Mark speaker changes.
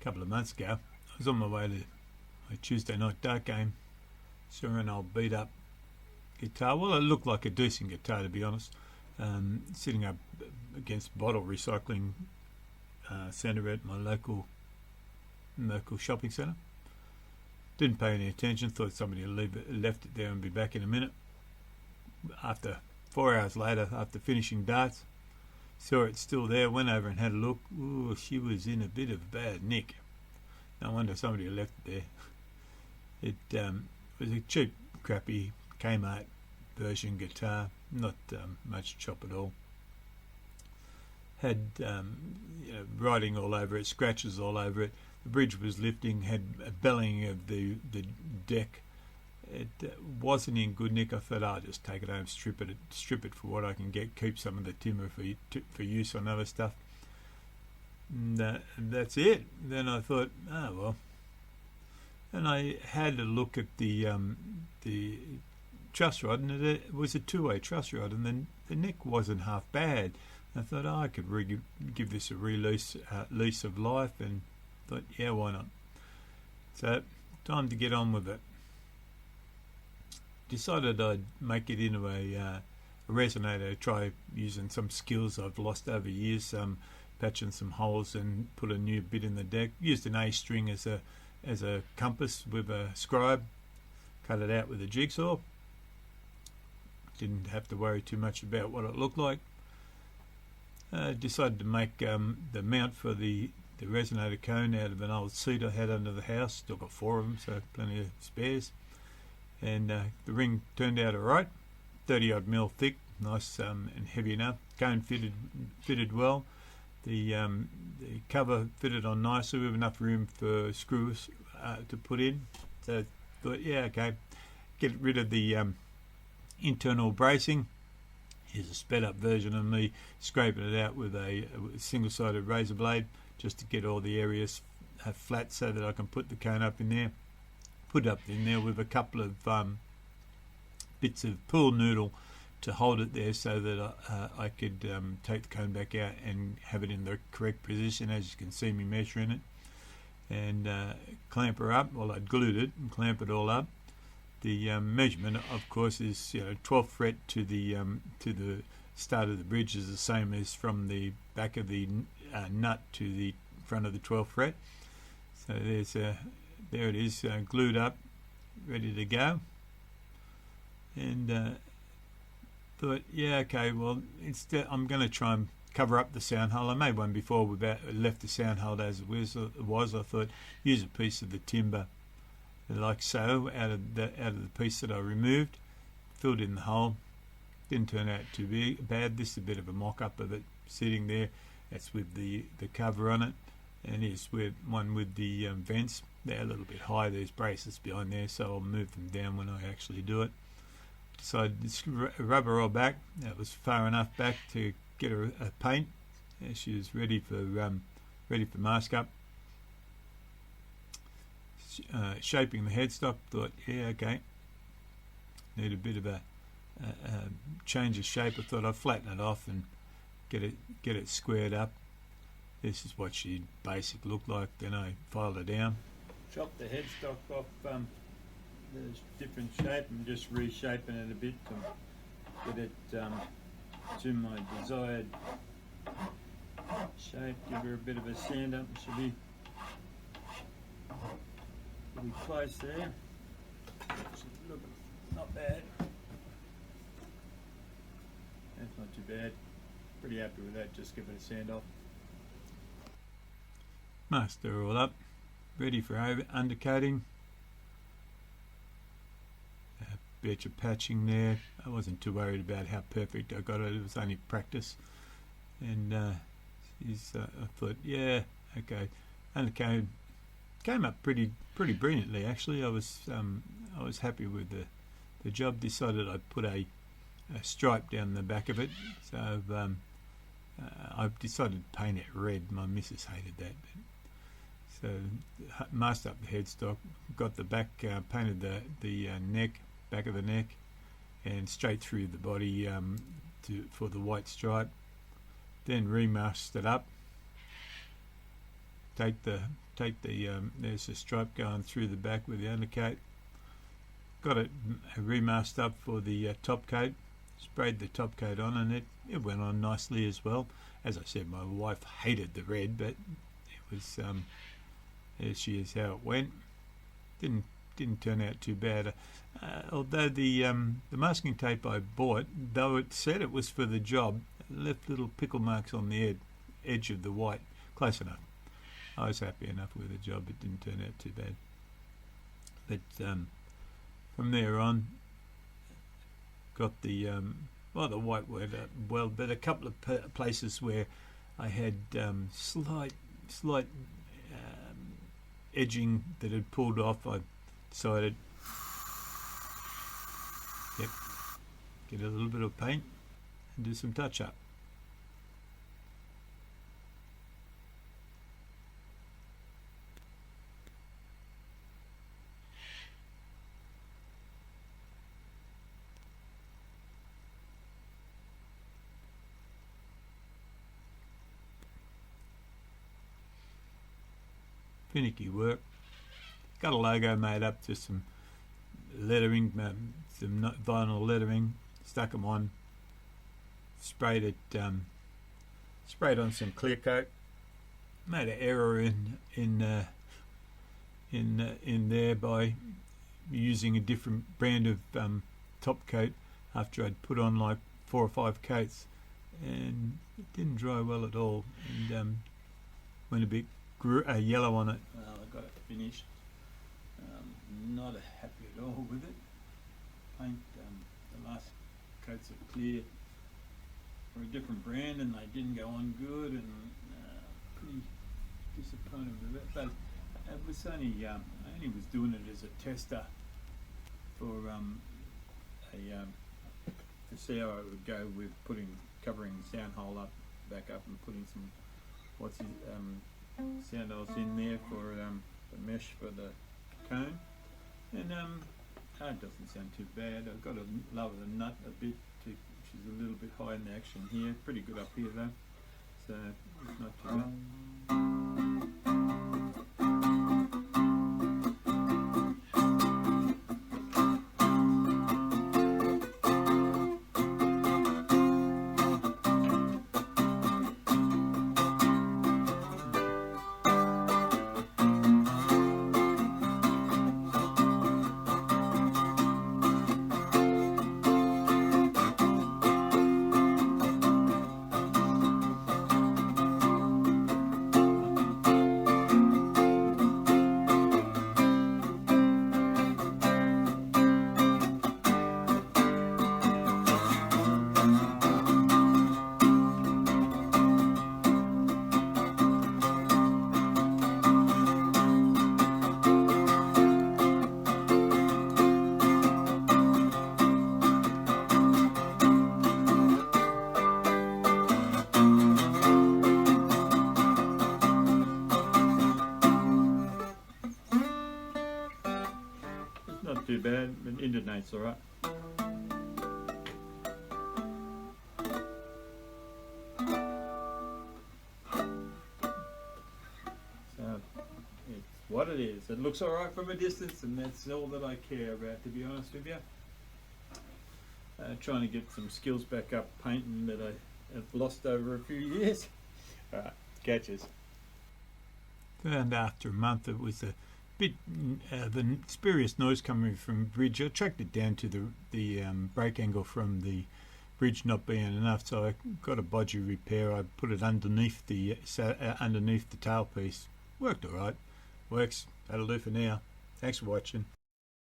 Speaker 1: a couple of months ago. I was on my way to a Tuesday night dart game. Saw an old beat up guitar. Well, it looked like a decent guitar, to be honest. Sitting up against bottle recycling centre at my local shopping centre. Didn't pay any attention. Thought somebody had left it there and be back in a minute. After 4 hours later, after finishing darts, saw it still there. Went over and had a look. Ooh, she was in a bit of bad nick. No wonder somebody had left it there. It was a cheap, crappy Kmart version guitar. Not much chop at all. Had writing all over it, scratches all over it. The bridge was lifting, had a bellying of the deck. It wasn't in good nick. I thought, I'll just take it home, strip it for what I can get, keep some of the timber for use on other stuff. And that's it. Then I thought, oh well. And I had a look at the truss rod, and it was a two-way truss rod, and then the neck wasn't half bad. I thought, I could give this a lease of life, and thought, yeah, why not? So, time to get on with it. Decided I'd make it into a resonator, try using some skills I've lost over years, patching some holes and put a new bit in the deck. Used an A string as a compass with a scribe, cut it out with a jigsaw. Didn't have to worry too much about what it looked like. Decided to make the mount for the resonator cone out of an old seat I had under the house. Still got 4 of them, so plenty of spares. And the ring turned out alright, 30 odd mil thick, nice and heavy enough. Cone fitted well. The cover fitted on nicely with enough room for screws to put in. So thought, yeah, okay, get rid of the internal bracing. Here's a sped up version of me scraping it out with a single-sided razor blade just to get all the areas flat so that I can put the cone up in there. Put it up in there with a couple of bits of pool noodle to hold it there so that I could take the cone back out and have it in the correct position, as you can see me measuring it, and clamp her up. Well, I'd glued it and clamp it all up. The measurement, of course, is 12th fret to the start of the bridge is the same as from the back of the nut to the front of the 12th fret. So there it is, glued up, ready to go. And thought, yeah, okay, well, instead I'm going to try and cover up the sound hole. I made one before without left the sound hole as it was. I thought, use a piece of the timber like so out of the piece that I removed, filled in the hole. Didn't turn out too bad. This is a bit of a mock-up of it sitting there. That's with the cover on it, and here's one with the vents. They're a little bit high. There's braces behind there, so I'll move them down when I actually do it. Decided to rubber all back. That was far enough back to get a paint. Yeah, she was ready for mask up. Shaping the headstock. Thought, yeah, okay. Need a bit of a change of shape. I thought I'd flatten it off and get it squared up. This is what she basically looked like. Then I filed her down. Chopped the headstock off. There's different shape. I'm just reshaping it a bit to get it to my desired shape. Give her a bit of a sand up. Should be close there. Should look not bad. That's not too bad. Pretty happy with that. Just give it a sand off. Masked her all up. Ready for undercoating. Bit of patching there. I wasn't too worried about how perfect I got it. It was only practice. And I thought, yeah, okay. And it came up pretty brilliantly. Actually, I was happy with the job. Decided I'd put a stripe down the back of it. So I decided to paint it red. My missus hated that. So masked up the headstock, got the back, painted the neck, back of the neck, and straight through the body for the white stripe. Then remasked it up. Take the take the there's a stripe going through the back with the undercoat. Got it remasked up for the top coat. Sprayed the top coat on, and it went on nicely as well. As I said, my wife hated the red, but it was there she is how it went. Didn't turn out too bad. Although the masking tape I bought, though it said it was for the job, it left little pickle marks on the edge of the white. Close enough. I was happy enough with the job. It didn't turn out too bad. But from there on, got the the white went well, but a couple of places where I had slight edging that had pulled off, I decided, get a little bit of paint and do some touch up. Finicky work. Got a logo made up, just some lettering, some vinyl lettering. Stuck them on. Sprayed it. Sprayed on some clear coat. Made an error in there by using a different brand of top coat after I'd put on like 4 or 5 coats, and it didn't dry well at all, and went a bit yellow on it. Well, I got it finished. Not happy at all with it. Paint, the last coats are clear for a different brand, and they didn't go on good, and pretty disappointed with it. But it was only I only was doing it as a tester for to see how I would go with covering the sound hole back up and putting some sound holes in there for the mesh for the cone, and it doesn't sound too bad. I've got to lower the nut a bit, which is a little bit high in the action here. Pretty good up here though, so it's not too bad. Not too bad, but Indonesia's alright. So it's what it is. It looks alright from a distance, and that's all that I care about, to be honest with you. Trying to get some skills back up painting that I have lost over a few years. Alright, catches. And after a month it was a bit the spurious noise coming from the bridge. I tracked it down to the brake angle from the bridge not being enough, so I got a bodgy repair. I put it underneath the tailpiece. Worked alright. Works. That'll do for now. Thanks for watching.